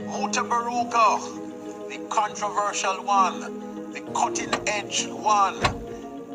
Mutabaruka, the controversial one, the cutting-edge one,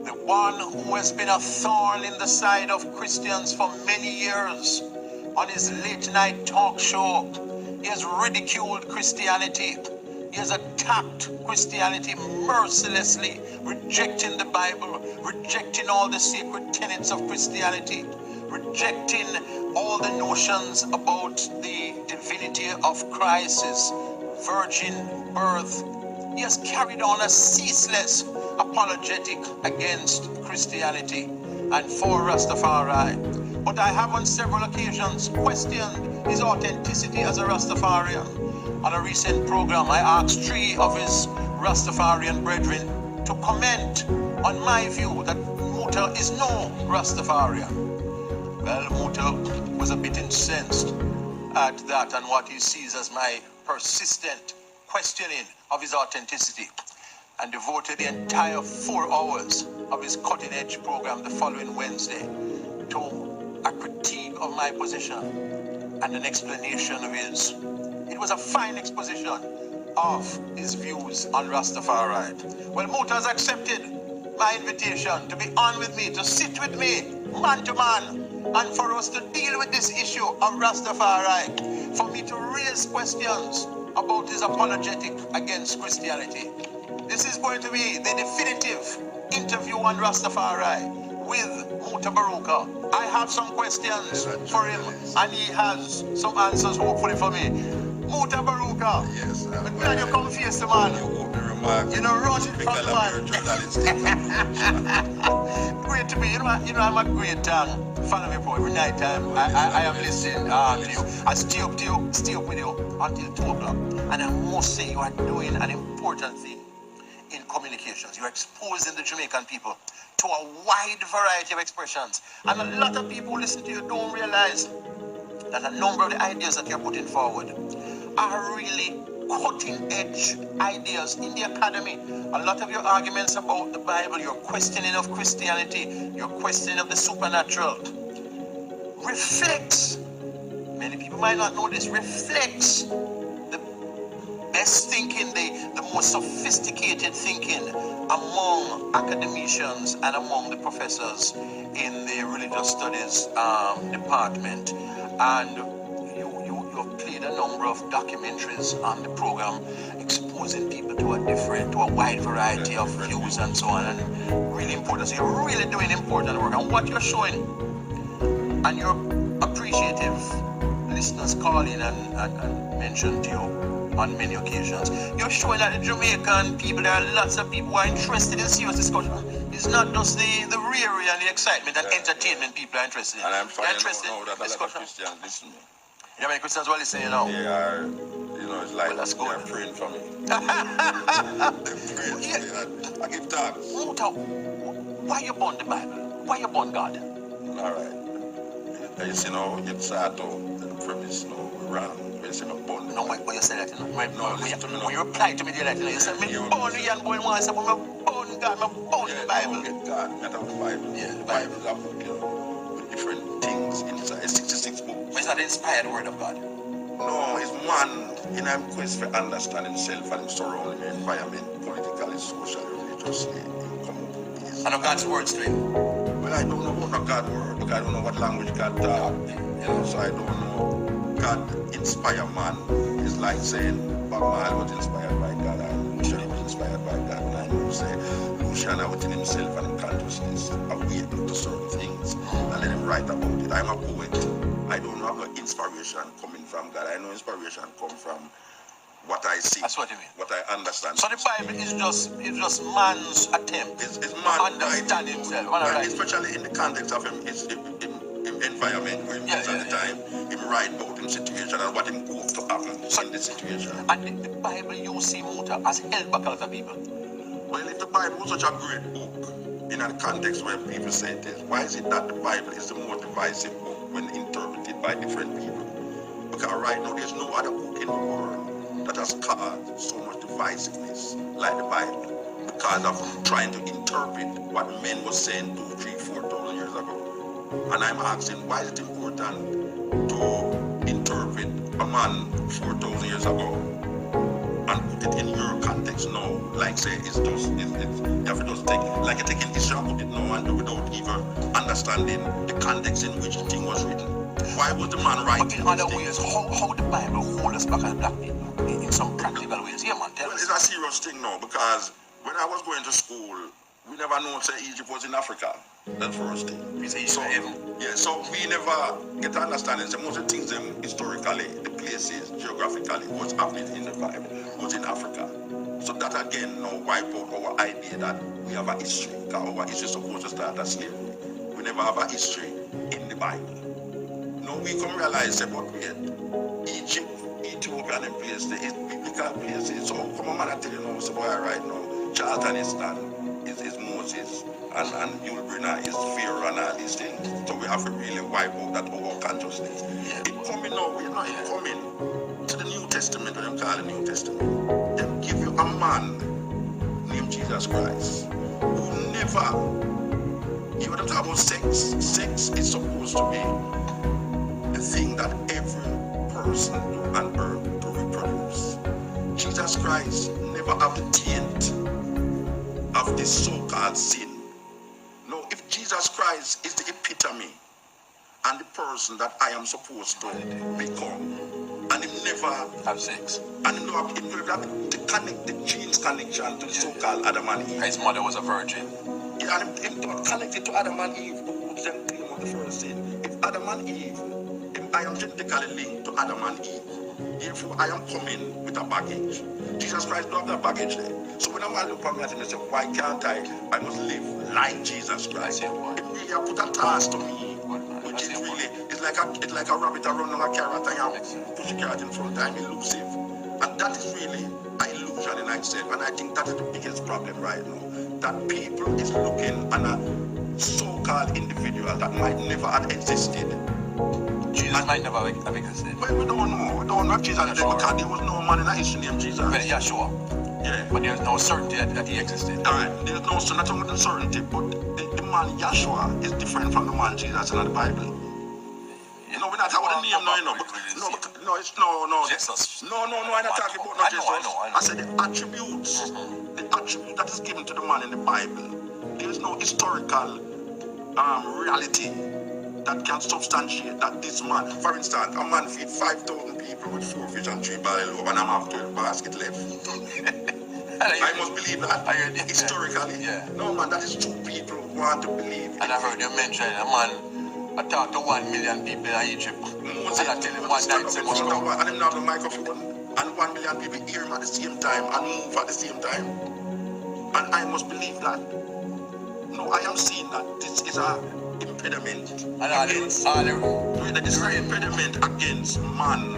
the one who has been a thorn in the side of Christians for many years. On his late-night talk show, he has ridiculed Christianity. He has attacked Christianity mercilessly, rejecting the Bible, rejecting all the sacred tenets of Christianity, rejecting all the notions about the divinity of Christ's virgin birth. He has carried on a ceaseless apologetic against Christianity and for Rastafari. But I have on several occasions questioned his authenticity as a Rastafarian. On a recent program, I asked 3 of his Rastafarian brethren to comment on my view that Muta is no Rastafarian. Well, Muta was a bit incensed at that and what he sees as my persistent questioning of his authenticity, and devoted the entire 4 hours of his cutting-edge program the following Wednesday to a critique of my position and an explanation of his. It was a fine exposition of his views on Rastafari. Well, Muta has accepted my invitation to be on with me, to sit with me, man to man, and for us to deal with this issue of Rastafari, for me to raise questions about his apologetic against Christianity. This is going to be the definitive interview on Rastafari with Mutabaruka. I have some questions for him, and he has some answers, hopefully, for me. Mutabaruka, yes, I'm glad you come face the man. You know, run it from the man. Great to be. You know, I'm a great fan of your program. Every night I am listening to you. I stay up with you until 2 o'clock. And I must say you are doing an important thing in communications. You're exposing the Jamaican people to a wide variety of expressions. And a lot of people who listen to you don't realize that a number of the ideas that you're putting forward are really cutting-edge ideas in the academy. A lot of your arguments about the Bible, your questioning of Christianity, your questioning of the supernatural, reflects, many people might not know this, reflects the best thinking, the most sophisticated thinking among academicians and among the professors in the religious studies department. And you've played a number of documentaries on the program exposing people to a wide variety of views and so on, and really important. So you're really doing important work, and what you're showing, and your appreciative listeners call in and mention to you on many occasions, you're showing that the Jamaican people, there are lots of people who are interested in serious discussion. It's not just the rearing and the excitement and entertainment people are interested in. And I'm sorry, interested I know that a lot of discussion. Christians listen to me. You know how many Christians are listening now? They are, it's like Well, they're praying for me. They're praying for me. I give thanks. Muta, why you born the Bible? Why you born God? All right. You see now, it's hard to the premise now, wrong. You see me born. No, but you said that, you know. No, listen to me now. When you reply to me, you said, me born Ian Boyne once, I said, me born God, me born the Bible. Yeah, God, not the Bible. Yeah, the Bible is a book, with different things inside. It's 66 books. But it's not the inspired word of God. No, it's man in a quest for understanding himself and his surrounding environment, politically, socially, religiously, in communities. And of God's words to him. Well, I don't know what God's word, because I don't know what language God talks. So I don't know. God inspire man. It's like saying Bob Marley was inspired by God and Lucian was inspired by God. And I know say Lucian within himself and consciousness awakened to certain things and let him write about it. I'm a poet. I don't have no inspiration coming from God. I know inspiration come from what I see. That's what you mean. What I understand. So the Bible is just man's attempt it's to man understand himself. Right. Especially in the context of him environment where he is at the time. Him write about him situation and what him hope to happen in the situation. And the Bible you see, Muta, has held back a lot of people. Well, if the Bible was such a great book in a context where people say it is, why is it that the Bible is the more divisive book when interpreted by different people? Because right now there's no other book in the world that has caused so much divisiveness like the Bible because of trying to interpret what men were saying 2, 3, 4,000 years ago. And I'm asking, why is it important to interpret a man 4,000 years ago and put it in your context now, like say it's just you have to just take like you take in Israel, put it now and without even understanding the context in which the thing was written. Why was the man writing? But in other ways, how the Bible hold us back in some practical ways? Yeah, man, tell well, us. it's a serious thing now because when I was going to school, we never knew say Egypt was in Africa. That's the first thing. We say So, heaven. yeah, so we never get to understand it. So most of the things historically, the places geographically, what's happening in the Bible was in Africa. So that again now wipe out our idea that we have a history. Because our history is supposed to start as slavery. We never have a history in the Bible. Now we come realize that but wait, Egypt, Ethiopia and them places, the biblical places. So come on man, I tell you now, so boy right now, Charlton is Moses and Yulbrina is Pharaoh and all these things. So we have to really wipe out that our consciousness. It coming now, we're not coming to the New Testament, what they call the New Testament. They give you a man named Jesus Christ who never, you know what I'm talking about sex? Sex is supposed to be the thing that every person on earth to reproduce. Jesus Christ never have the taint of this so-called sin. No, if Jesus Christ is the epitome and the person that I am supposed to become, and him never have sex, and him never have to connect the genes connection to the so-called Adam and Eve. His mother was a virgin. Yeah, and him not connected to Adam and Eve, who them claim on the first sin. If Adam and Eve, I am genetically linked to Adam and Eve. Therefore, I am coming with a baggage. Jesus Christ don't have that baggage there. So when I'm looking at him and say, why can't I must live like Jesus Christ. It really put a task to me, which is really, it's like a rabbit around on a carrot and you push a carrot in front of him, elusive. And that is really an illusion in itself. And I think that is the biggest problem right now. That people is looking at a so-called individual that might never have existed. Jesus might never have existed. Well, we don't know. We don't know if Jesus existed because there was no man in a history named Jesus. Well, yeah, sure. Yeah. But there's no certainty that he existed. Alright, there's no not only certainty, but the man Yahshua is different from the man Jesus in the Bible. You know, we're not talking about the name now, you know. No, Jesus. No, I'm not talking about no Jesus. I know. I said the attributes, the attribute that is given to the man in the Bible. There's no historical reality that can substantiate that this man, for instance, a man feed 5,000 people with 4 fish and 3 barley loaves and I'm have 12 basket left. I must believe that historically. Yeah. No man, that is two people who want to believe. And I heard you mention a man, I talked to 1 million people in Egypt. And I tell him one night, say, must come. And him have the microphone, and 1 million people hear him at the same time and move at the same time. And I must believe that. No, I am seeing that this is a impediment against impediment against man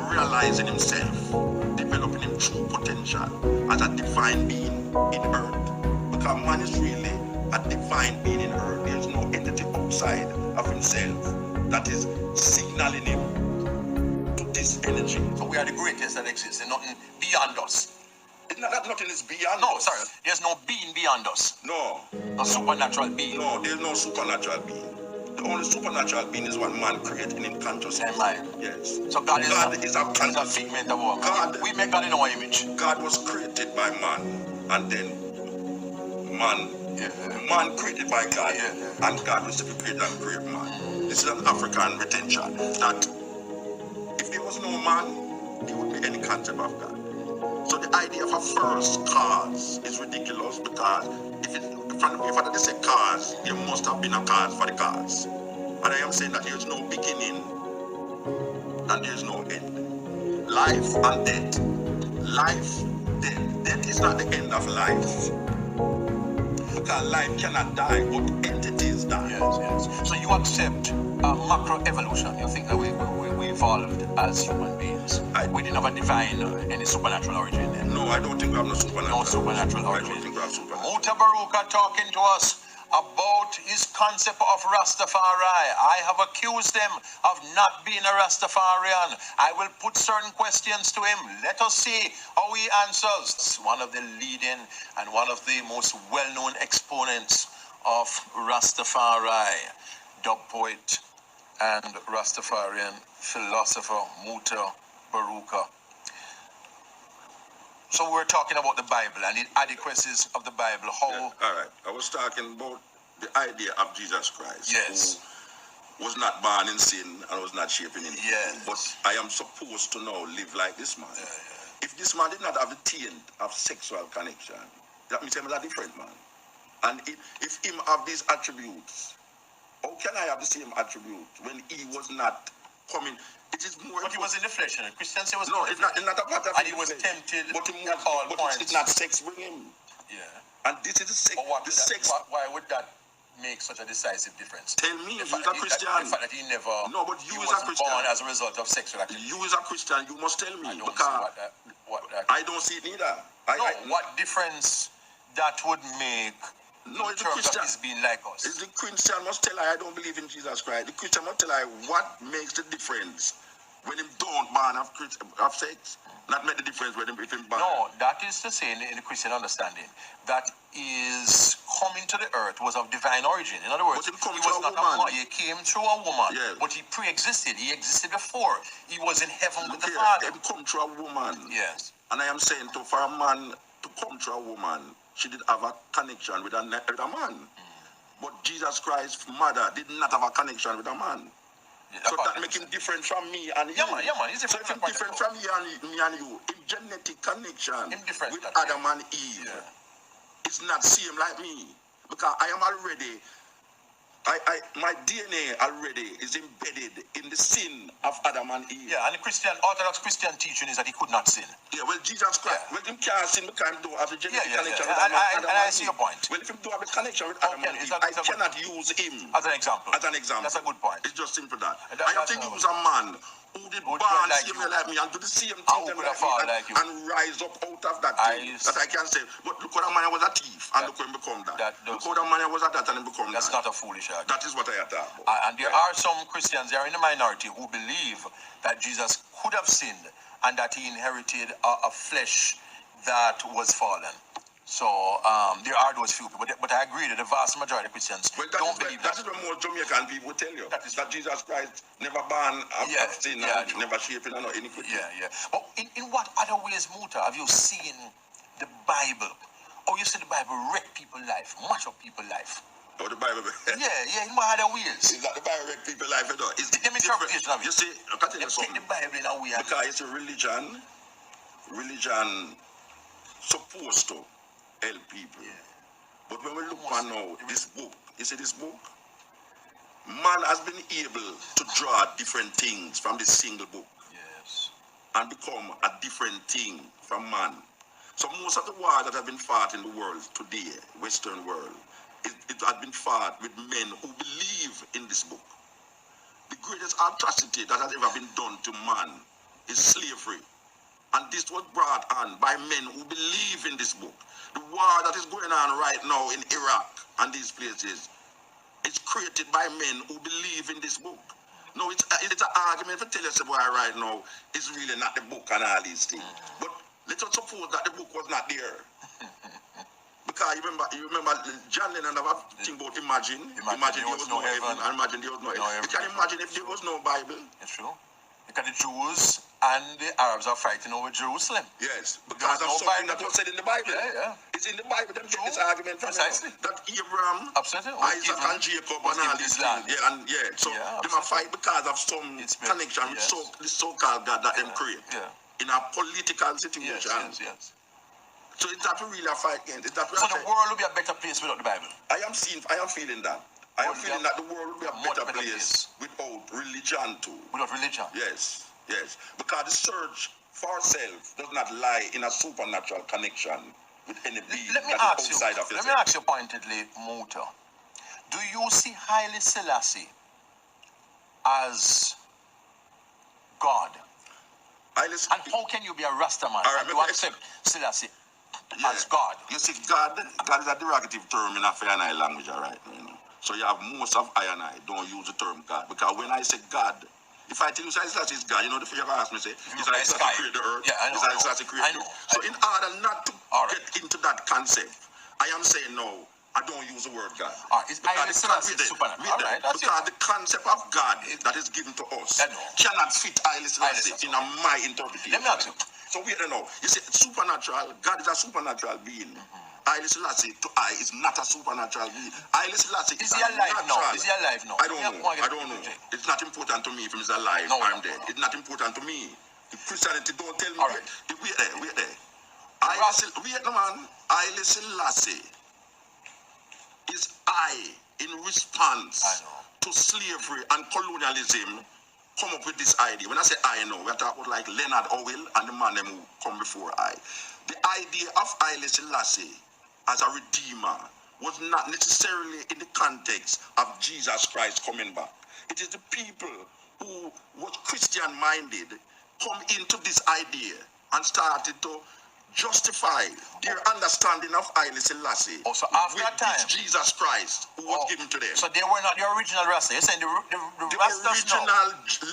realizing himself, developing him true potential as a divine being in earth. Because man is really a divine being in earth. There is no entity outside of himself that is signaling him to this energy. So we are the greatest that exists, and nothing beyond us. It's not that nothing is beyond us. Sorry. There's no being beyond us. No. No supernatural being. No, there's no supernatural being. The only supernatural being is what man created in consciousness. Mind. Yes. So God is a figment of our God. We make God in our image. God was created by man, and then man created by God, and God was to be created and create man. This is an African retention that if there was no man, there would be any concept of God. So the idea of a first cause is ridiculous because if I say cause, there must have been a cause for the cause. And I am saying that there is no beginning and there is no end. Life and death. Life, death. Death is not the end of life. Because life cannot die, but entities die. Yes. So you accept macroevolution. You think that we evolved as human beings. We didn't have a divine, any supernatural origin then. No, I don't think we have no supernatural origin. I don't think we have supernatural. Mutabaruka talking to us about his concept of Rastafari. I have accused him of not being a Rastafarian. I will put certain questions to him. Let us see how he answers. One of the leading and one of the most well-known exponents of Rastafari, dub poet and Rastafarian philosopher Mutabaruka. So we're talking about the Bible and the adequacies of the Bible. How? Yeah, all right. I was talking about the idea of Jesus Christ. Yes. Who was not born in sin and was not shaping in sin. Yes. But I am supposed to now live like this man. Yeah. If this man did not have the taint of sexual connection, that means he was a different man. And if him have these attributes, how can I have the same attributes when he was not coming? It is more. But he was in the flesh, and Christians say was no, it's not a part of. And he was tempted. But at all points. It's not sex with him. Yeah. And this is the sex. But sex. Why would that make such a decisive difference? Tell me, if you're a Christian. The fact that he never. No, but you was as a Christian. Born as a result of sexual activity. You as a Christian, you must tell me. I don't because see what that. I don't see it neither. What difference that would make? No, it's the Christian. Of his being like us. It's the Christian must tell I don't believe in Jesus Christ. The Christian must tell I what makes the difference when him don't born of sex. Not make the difference when him if him born. No, that is to say in the Christian understanding that is coming to the earth was of divine origin. In other words, he was not a man. He came through a woman, yes. But he pre-existed. He existed before. He was in heaven with the Father. He come through a woman. Yes. And I am saying for a man to come through a woman, she did have a connection with a man. But Jesus Christ's mother did not have a connection with a man. Yeah, so that makes him different from me and you. Yeah, man. He's so if he's different from me and you, in genetic connection with Adam and Eve, it's not same like me. Because I am already, my DNA already is embedded in the sin of Adam and Eve. Yeah, and the Orthodox Christian teaching is that he could not sin. Yeah, well, Jesus Christ, well, him can't sin because he don't have a genetic connection with Adam and I see your point. Well, if he don't have a connection with Adam and Eve, I cannot use him as an example. That's a good point. It's just simple that. I have to use a man who did born same like me and do the same thing and rise up out of that thing that I can say. But look what a man was a thief and look when he become that. Look what a man was a that and he become that. That's not a foolish argument. That is what I thought about. And there are some Christians, they are in the minority, who believe that Jesus could have sinned and that he inherited a flesh that was fallen. So there are those few people, but I agree that the vast majority of Christians don't believe that. That is what most Jamaican people tell you. That Jesus Christ never born of sin and never shaping or iniquity. Yeah. But in what other ways, Muta, have you seen the Bible? Or you see the Bible wreck people's life, much of people's life? Oh, the Bible. Yeah, in what other ways? Is that the Bible wreck people's life? It's the interpretation of it. You see, I can tell you something. Take the Bible in a way. Because it's a religion supposed to help people. Yeah. But when we look on now, this book, you see this book? Man has been able to draw different things from this single book. Yes. And become a different thing from man. So most of the wars that have been fought in the world today, Western world, it has been fought with men who believe in this book. The greatest atrocity that has ever been done to man is slavery. And this was brought on by men who believe in this book. The war that is going on right now in Iraq and these places is created by men who believe in this book. No, it's an argument for tell us why right now it's really not the book and all these things. But let us suppose that the book was not there. Because you remember John Lennon have a thing about imagine there was no heaven and imagine there was no hell. You can imagine if there was no Bible. It's true. Because the Jews and the Arabs are fighting over Jerusalem. Yes, because of something that was said in the Bible. Yeah. It's in the Bible. Them get this argument from that Abraham, Isaac, and Jacob and all these things. So they might fight because of some connection with the so-called God that them create in a political situation. Yes. So it's that we really fight against. So the world will be a better place without the Bible. I am feeling that. I am feeling that the world will be a better place without religion too. Without religion? Yes. Because the search for self does not lie in a supernatural connection with any being that is outside of yourself. Let me ask you pointedly, Muta. Do you see Haile Selassie as God? And how can you be a Rasta man and you accept Selassie as God? You see, God is a derogative term in a fair and I language, all right? You know? So you have most of I and I don't use the term God. Because when I say God, if I tell you Selassie is God, you know the first ask me, say, is Selassie create the earth? Yeah, I know. Is Selassie create the earth? So in order not to get into that concept, I am saying no, I don't use the word God. It's Haile Selassie supernatural. All right, that's because the concept of God that is given to us cannot fit Haile Selassie in my interpretation. Let me ask you. So we don't know. You see, supernatural, God is a supernatural being. Haile Selassie to I is not a supernatural being. Haile Selassie is he alive now? Is he alive now? I don't know. I don't know. It's not important to me if he's alive or I'm dead. It's not important to me. If Christianity don't tell me. All right. Wait there. Haile Selassie is I in response to slavery and colonialism come up with this idea. When I say I know, we're talking about like Leonard Howell and the man them who come before I. The idea of Haile Selassie as a redeemer was not necessarily in the context of Jesus Christ coming back. It is the people who was Christian minded come into this idea and started to justify their understanding of Haile Selassie so after that time, Jesus Christ who was given to them. So they were not the original Rasta. You're saying the Rastas original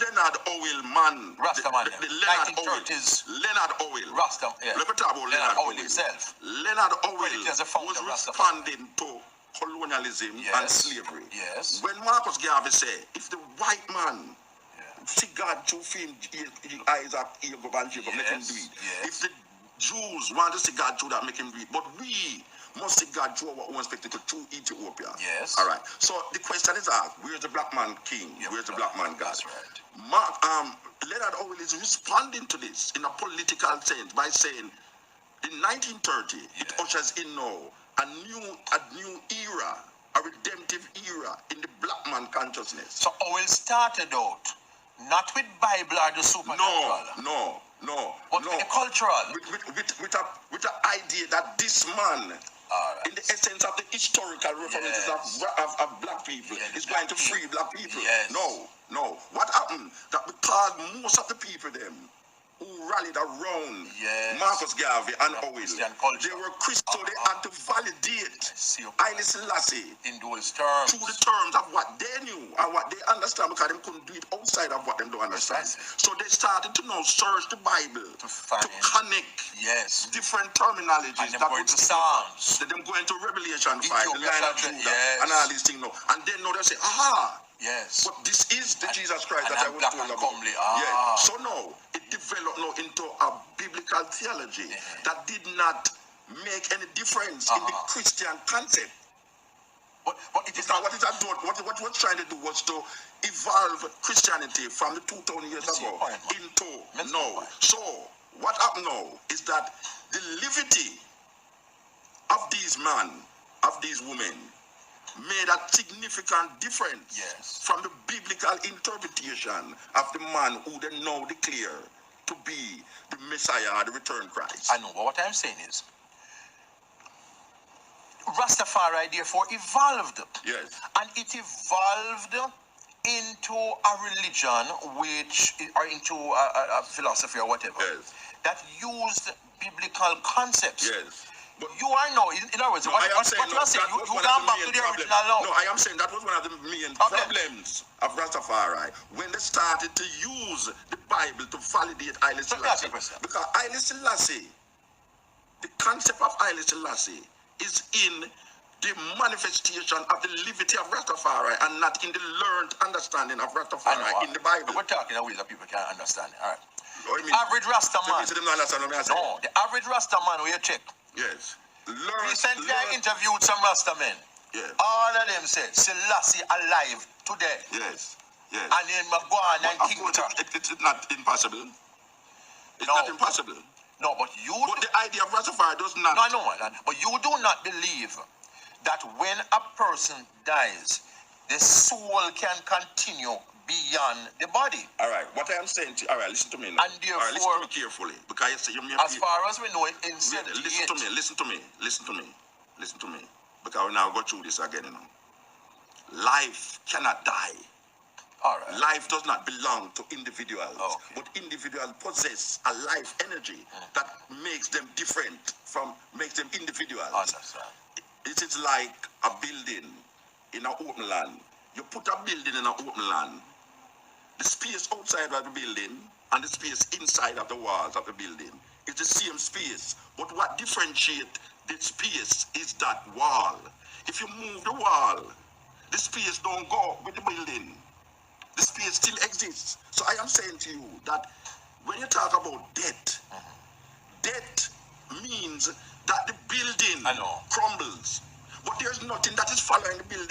Leonard Howell man. Rasta man. The Leonard Howell. Leonard Howell. Rasta. Yeah. Let me talk about Leonard Howell himself. Leonard Howell was responding to colonialism and slavery. Yes. When Marcus Garvey said, if the white man see God through him, Isaac, Jacob, and Jacob, make him do it. If the Jews want to see God through that, make him do it. But we must see God through what we expected to through Ethiopia. Yes. All right. So the question is asked, where's the black man king? Where's the black man God? That's right. Leonard Howell is responding to this in a political sense by saying, in 1930, it ushers in now a new era, a redemptive era in the black man consciousness. So Howell started out not with Bible or the supernatural. No. But with the cultural. With the idea that this man, in the essence of the historical references of black people, is going to free black people. Yes. No. What happened? That because most of the people who rallied around Marcus Garvey and Howell, they were Christians, so they had to validate Haile Selassie in those terms, through the terms of what they knew and what they understand, because they couldn't do it outside of what they don't understand. So they started to now search the Bible to connect different terminologies that would Psalms. Them go into Revelation 5, the line of Judah, and all these things now. And then now they say, aha! Yes. But this is the Jesus Christ that I was told about. So now it developed now into a biblical theology that did not make any difference in the Christian concept. But it is not what it was trying to do was to evolve Christianity from the 2,000 years ago into now. So what happened now is that the liberty of these men, of these women, made a significant difference from the biblical interpretation of the man who they now declare to be the Messiah or the returned Christ. I know, but what I'm saying is, Rastafari therefore evolved. Yes. And it evolved into a religion or into a philosophy or whatever that used biblical concepts. Yes. But you are now, in other words, what you are saying, you gone back to the original now. No, I am saying that was one of the main problems of Rastafari when they started to use the Bible to validate Haile Selassie. Because Haile Selassie, the concept of Haile Selassie is in the manifestation of the liberty of Rastafari and not in the learned understanding of Rastafari in the Bible. We're talking in a way that people can understand. All right. Average Rasta man. No, the average Rasta man, where you check. Yes. Recently, I interviewed some Rasta men. Yes. All of them said, Selassie alive today. Yes. And then Magwan and King Tut. It's not impossible. It's not impossible. No, but the idea of Rastafari does not. No, I know, man. But you do not believe that when a person dies, the soul can continue beyond the body. All right. What I am saying to you, all right, listen to me now. And therefore, all right, listen to me carefully. Because as far as we know, listen to me. Because we now go through this again, Life cannot die. All right. Life does not belong to individuals, but individuals possess a life energy that makes them different makes them individuals. Understand. It is like a building in an open land. You put a building in an open land. The space outside of the building and the space inside of the walls of the building is the same space. But what differentiates the space is that wall. If you move the wall, the space don't go with the building. The space still exists. So I am saying to you that when you talk about debt, debt means that the building crumbles. But there's nothing that is following the building.